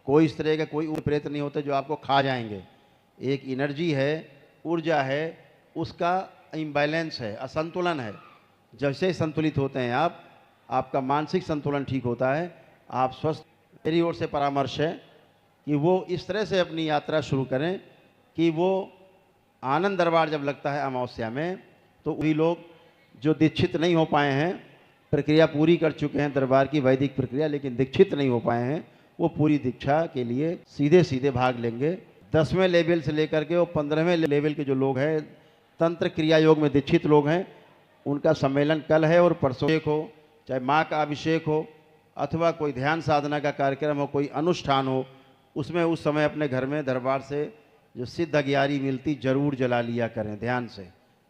कोई इस तरह के कोई प्रेत नहीं होते जो आपको खा जाएंगे। एक एनर्जी है, ऊर्जा है, उसका इम्बैलेंस है, असंतुलन है। जैसे संतुलित होते हैं आप, आपका मानसिक संतुलन ठीक होता है, आप स्वस्थ। मेरी ओर से परामर्श है कि वो इस तरह से अपनी यात्रा शुरू करें कि वो आनंद दरबार जब लगता है अमावस्या में, तो वही लोग जो दीक्षित नहीं हो पाए हैं, प्रक्रिया पूरी कर चुके हैं दरबार की वैदिक प्रक्रिया, लेकिन दीक्षित नहीं हो पाए हैं, वो पूरी दीक्षा के लिए सीधे सीधे भाग लेंगे। 10वें लेवल से लेकर के वो 15वें लेवल के जो लोग हैं, तंत्र क्रिया योग में दीक्षित लोग हैं, उनका सम्मेलन कल है और परसों हो, चाहे माँ का अभिषेक हो अथवा कोई ध्यान साधना का कार्यक्रम हो, कोई अनुष्ठान हो, उसमें उस समय अपने घर में दरबार से जो सिद्ध अगियारी मिलती जरूर जला लिया करें ध्यान से,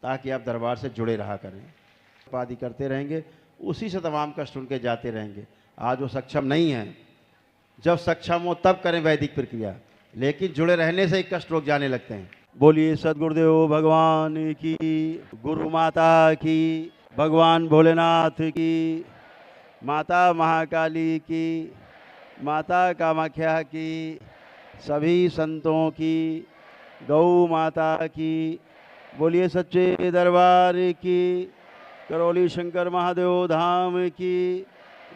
ताकि आप दरबार से जुड़े रहा करें। उपाधि करते रहेंगे, उसी से तमाम कष्ट उनके जाते रहेंगे। आज वो सक्षम नहीं हैं, जब सक्षम हो तब करें वैदिक प्रक्रिया, लेकिन जुड़े रहने से ही कष्ट रोक जाने लगते हैं। बोलिए सद्गुरुदेव भगवान की, गुरु माता की, भगवान भोलेनाथ की, माता महाकाली की, माता कामाख्या की, सभी संतों की, गौ माता की। बोलिए सच्चे दरबार की, करौली शंकर महादेव धाम की,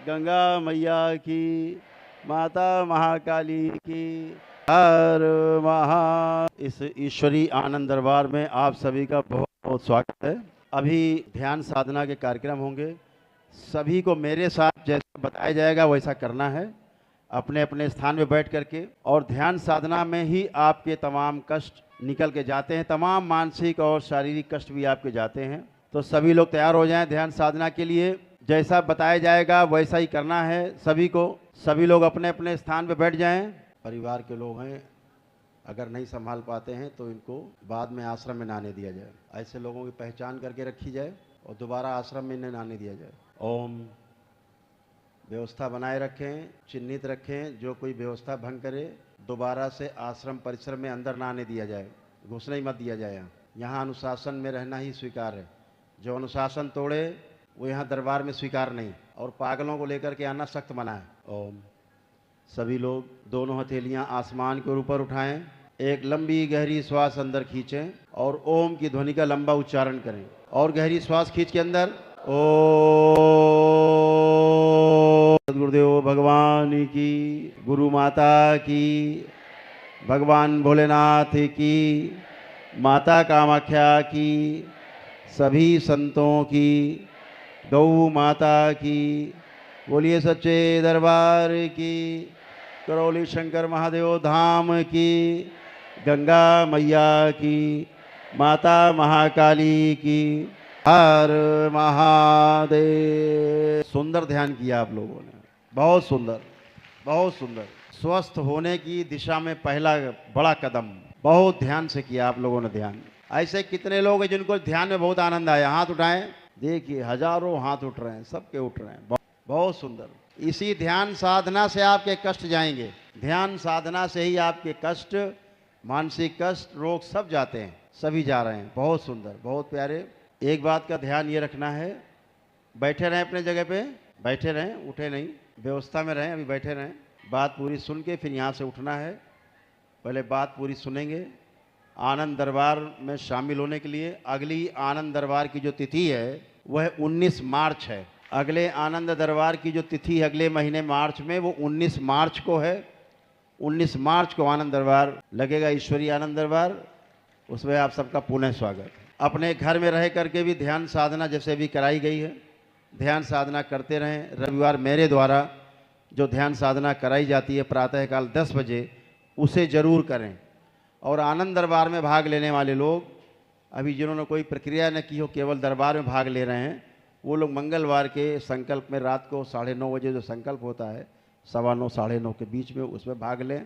गंगा मैया की, माता महाकाली की, हर महा। इस ईश्वरी आनंद दरबार में आप सभी का बहुत बहुत स्वागत है। अभी ध्यान साधना के कार्यक्रम होंगे, सभी को मेरे साथ जैसा बताया जाएगा वैसा करना है, अपने अपने स्थान में बैठ करके। और ध्यान साधना में ही आपके तमाम कष्ट निकल के जाते हैं, तमाम मानसिक और शारीरिक कष्ट भी आपके जाते हैं। तो सभी लोग तैयार हो जाएं ध्यान साधना के लिए, जैसा बताया जाएगा वैसा ही करना है सभी को। सभी लोग अपने अपने स्थान पे बैठ जाएं। परिवार के लोग हैं, अगर नहीं संभाल पाते हैं तो इनको बाद में आश्रम में न आने दिया जाए। ऐसे लोगों की पहचान करके रखी जाए और दोबारा आश्रम में न आने दिया जाए। ओम। व्यवस्था बनाए रखें, चिन्हित रखें, जो कोई व्यवस्था भंग करे दोबारा से आश्रम परिसर में अंदर ना आने दिया जाए, घुसने ही मत दिया जाए। यहाँ अनुशासन में रहना ही स्वीकार है, जो अनुशासन तोड़े वो यहाँ दरबार में स्वीकार नहीं, और पागलों को लेकर के आना सख्त मना है। ओम। सभी लोग दोनों हथेलियाँ आसमान के ऊपर उठाएं, एक लंबी गहरी श्वास अंदर खींचें और ओम की ध्वनि का लंबा उच्चारण करें। और गहरी श्वास खींच के अंदर ओम। सद्गुरुदेव भगवान की, गुरु माता की, भगवान भोलेनाथ की, माता कामाख्या की, सभी संतों की, गौ माता की। बोलिए सच्चे दरबार की, करौली शंकर महादेव धाम की, गंगा मैया की, माता महाकाली की, हर महादेव। सुंदर ध्यान किया आप लोगों ने, बहुत सुंदर, बहुत सुंदर। स्वस्थ होने की दिशा में पहला बड़ा कदम बहुत ध्यान से किया आप लोगों ने ध्यान। ऐसे कितने लोग हैं जिनको ध्यान में बहुत आनंद आया? हाथ उठाएं, देखिए हजारों हाथ उठ रहे हैं, सबके उठ रहे हैं। बहुत सुंदर। इसी ध्यान साधना से आपके कष्ट जाएंगे, ध्यान साधना से ही आपके कष्ट, मानसिक कष्ट, रोग सब जाते हैं, सभी जा रहे हैं। बहुत सुंदर, बहुत प्यारे। एक बात का ध्यान ये रखना है, बैठे रहें अपने जगह पे, बैठे रहें, उठे नहीं, व्यवस्था में रहें, अभी बैठे रहें। बात पूरी सुन के फिर यहाँ से उठना है, पहले बात पूरी सुनेंगे। आनंद दरबार में शामिल होने के लिए अगली आनंद दरबार की जो तिथि है वह 19 मार्च है। अगले आनंद दरबार की जो तिथि है अगले महीने मार्च में, वो 19 मार्च को है। 19 मार्च को आनंद दरबार लगेगा, ईश्वरीय आनंद दरबार। उसमें आप सबका पुनः स्वागत। अपने घर में रह करके भी ध्यान साधना जैसे भी कराई गई है, ध्यान साधना करते रहें। रविवार मेरे द्वारा जो ध्यान साधना कराई जाती है प्रातःकाल 10 बजे, उसे ज़रूर करें। और आनंद दरबार में भाग लेने वाले लोग, अभी जिन्होंने कोई प्रक्रिया न की हो, केवल दरबार में भाग ले रहे हैं, वो लोग मंगलवार के संकल्प में रात को 9:30 बजे जो संकल्प होता है, 9:15 साढ़े 9 के बीच में, उसमें भाग लें।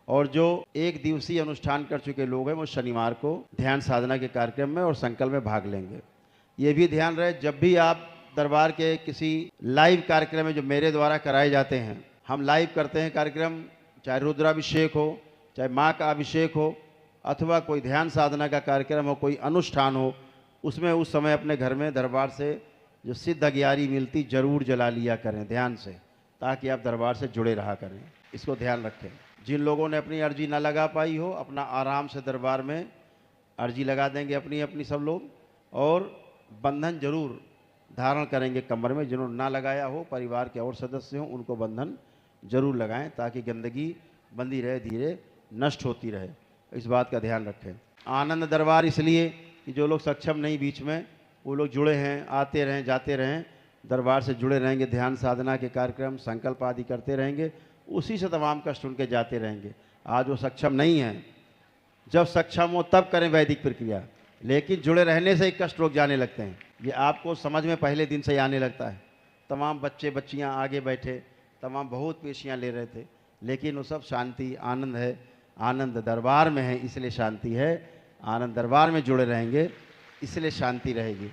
और जो एक दिवसीय अनुष्ठान कर चुके लोग हैं वो शनिवार को ध्यान साधना के कार्यक्रम में और संकल्प में भाग लेंगे। ये भी ध्यान रहे, जब भी आप दरबार के किसी लाइव कार्यक्रम में जो मेरे द्वारा कराए जाते हैं, हम लाइव करते हैं कार्यक्रम, चाहे रुद्राभिषेक हो, चाहे माँ का अभिषेक हो, अथवा कोई ध्यान साधना का कार्यक्रम हो, कोई अनुष्ठान हो, उसमें उस समय अपने घर में दरबार से जो सिद्ध अगियारी मिलती जरूर जला लिया करें ध्यान से, ताकि आप दरबार से जुड़े रहा करें। इसको ध्यान रखें। जिन लोगों ने अपनी अर्जी ना लगा पाई हो, अपना आराम से दरबार में अर्जी लगा देंगे अपनी अपनी सब लोग, और बंधन जरूर धारण करेंगे कमर में। जिन्होंने ना लगाया हो, परिवार के और सदस्य हों, उनको बंधन जरूर लगाएं, ताकि गंदगी बंदी रहे, धीरे नष्ट होती रहे। इस बात का ध्यान रखें। आनंद दरबार इसलिए कि जो लोग सक्षम नहीं बीच में, वो लोग जुड़े हैं, आते रहें, जाते रहें, दरबार से जुड़े रहेंगे, ध्यान साधना के कार्यक्रम, संकल्प आदि करते रहेंगे, उसी से तमाम कष्ट उनके जाते रहेंगे। आज वो सक्षम नहीं हैं, जब सक्षम हो तब करें वैदिक प्रक्रिया, लेकिन जुड़े रहने से ही कष्ट रोक जाने लगते हैं। ये आपको समझ में पहले दिन से ही आने लगता है। तमाम बच्चे बच्चियां आगे बैठे, तमाम बहुत पेशियां ले रहे थे, लेकिन वो सब शांति, आनंद है। आनंद दरबार में है, इसलिए शांति है। आनंद दरबार में जुड़े रहेंगे, इसलिए शांति रहेगी।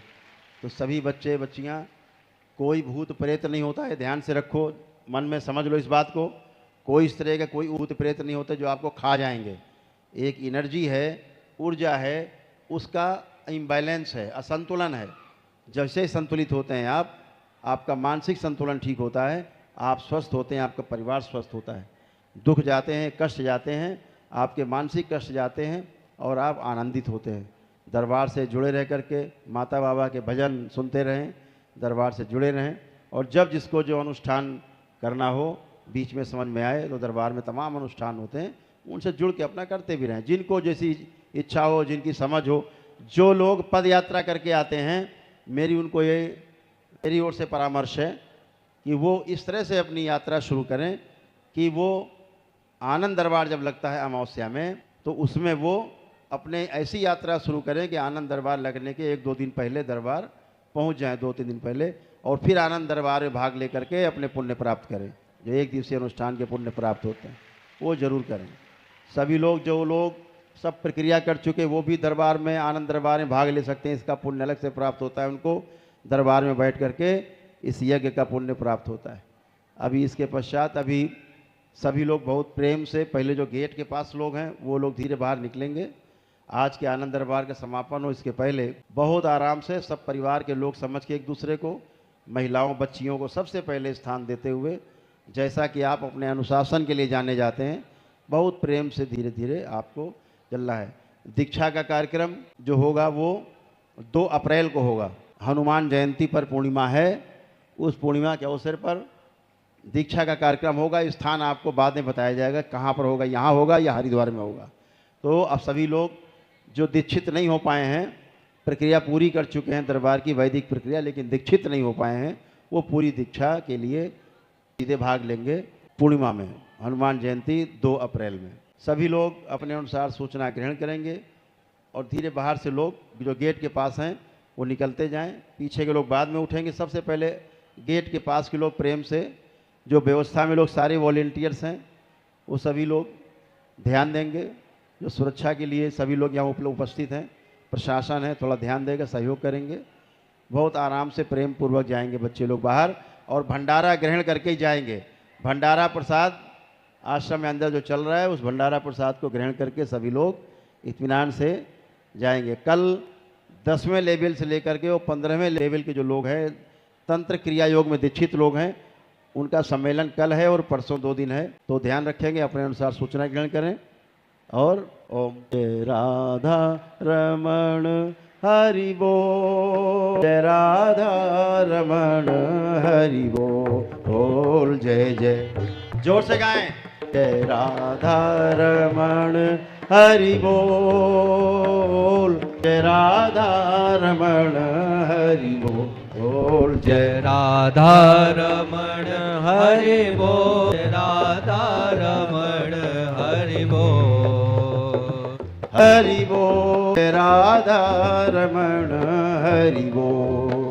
तो सभी बच्चे बच्चियां, कोई भूत प्रेत नहीं होता है, ध्यान से रखो, मन में समझ लो इस बात को। कोई इस तरह का कोई भूत प्रेत नहीं होता जो आपको खा जाएंगे। एक एनर्जी है, ऊर्जा है, उसका इम्बैलेंस है, असंतुलन है। जैसे संतुलित होते हैं आप, आपका मानसिक संतुलन ठीक होता है, आप स्वस्थ होते हैं, आपका परिवार स्वस्थ होता है। दुख जाते हैं, कष्ट जाते हैं, आपके मानसिक कष्ट जाते हैं, और आप आनंदित होते हैं। दरबार से जुड़े रह करके माता बाबा के भजन सुनते रहें, दरबार से जुड़े रहें, और जब जिसको जो अनुष्ठान करना हो, बीच में समझ में आए, तो दरबार में तमाम अनुष्ठान होते हैं, उनसे जुड़ के अपना करते भी रहें। जिनको जैसी इच्छा हो, जिनकी समझ हो। जो लोग पद यात्रा करके आते हैं, मेरी ओर से परामर्श है कि वो इस तरह से अपनी यात्रा शुरू करें कि वो आनंद दरबार जब लगता है अमावस्या में, तो उसमें वो अपने ऐसी यात्रा शुरू करें कि आनंद दरबार लगने के 1-2 दिन पहले दरबार पहुंच जाएं, 2-3 दिन पहले, और फिर आनंद दरबार में भाग लेकर के अपने पुण्य प्राप्त करें। जो 1 दिवसीय अनुष्ठान के पुण्य प्राप्त होते हैं, वो जरूर करें। सभी लोग, जो लोग सब प्रक्रिया कर चुके, वो भी दरबार में, आनंद दरबार में भाग ले सकते हैं। इसका पुण्य अलग से प्राप्त होता है उनको, दरबार में बैठ करके इस यज्ञ का पुण्य प्राप्त होता है। अभी इसके पश्चात अभी सभी लोग बहुत प्रेम से, पहले जो गेट के पास लोग हैं वो लोग धीरे बाहर निकलेंगे। आज के आनंद दरबार का समापन हो, इसके पहले बहुत आराम से सब परिवार के लोग समझ के एक दूसरे को, महिलाओं बच्चियों को सबसे पहले स्थान देते हुए, जैसा कि आप अपने अनुशासन के लिए जाने जाते हैं, बहुत प्रेम से धीरे धीरे आपको चलना है। दीक्षा का कार्यक्रम जो होगा वो 2 अप्रैल को होगा। हनुमान जयंती पर पूर्णिमा है, उस पूर्णिमा के अवसर पर दीक्षा का कार्यक्रम होगा। स्थान आपको बाद में बताया जाएगा कहाँ पर होगा, यहाँ होगा या हरिद्वार में होगा। तो अब सभी लोग जो दीक्षित नहीं हो पाए हैं, प्रक्रिया पूरी कर चुके हैं दरबार की वैदिक प्रक्रिया, लेकिन दीक्षित नहीं हो पाए हैं, वो पूरी दीक्षा के लिए सीधे भाग लेंगे पूर्णिमा में, हनुमान जयंती 2 अप्रैल में। सभी लोग अपने अनुसार सूचना ग्रहण करेंगे, और धीरे बाहर से लोग जो गेट के पास हैं वो निकलते जाएं, पीछे के लोग बाद में उठेंगे। सबसे पहले गेट के पास के लोग प्रेम से, जो व्यवस्था में लोग सारे वॉलेंटियर्स हैं, वो सभी लोग ध्यान देंगे। जो सुरक्षा के लिए सभी लोग यहाँ उपस्थित हैं, प्रशासन है, थोड़ा ध्यान देगा, सहयोग करेंगे। बहुत आराम से प्रेम पूर्वक जाएंगे बच्चे लोग बाहर, और भंडारा ग्रहण करके ही जाएंगे। भंडारा प्रसाद आश्रम में अंदर जो चल रहा है, उस भंडारा प्रसाद को ग्रहण करके सभी लोग इत्मीनान से जाएंगे। कल 10वें लेवल से लेकर के वो 15वें लेवल के जो लोग हैं, तंत्र क्रिया योग में दीक्षित लोग हैं, उनका सम्मेलन कल है और परसों 2 दिन है। तो ध्यान रखेंगे, अपने अनुसार सूचना ग्रहण करें। और ओम जय राधा रमण हरि बोल, जय राधा रमण हरि बोल, जय जय, जोर से गाएं, जय राधा रमण हरि बोल, जय राधा रमण हरि बोल, जय राधा रमण हरि बोल, राधा रमण हरि बोल, हरि बोल, राधा रमण हरि बोल।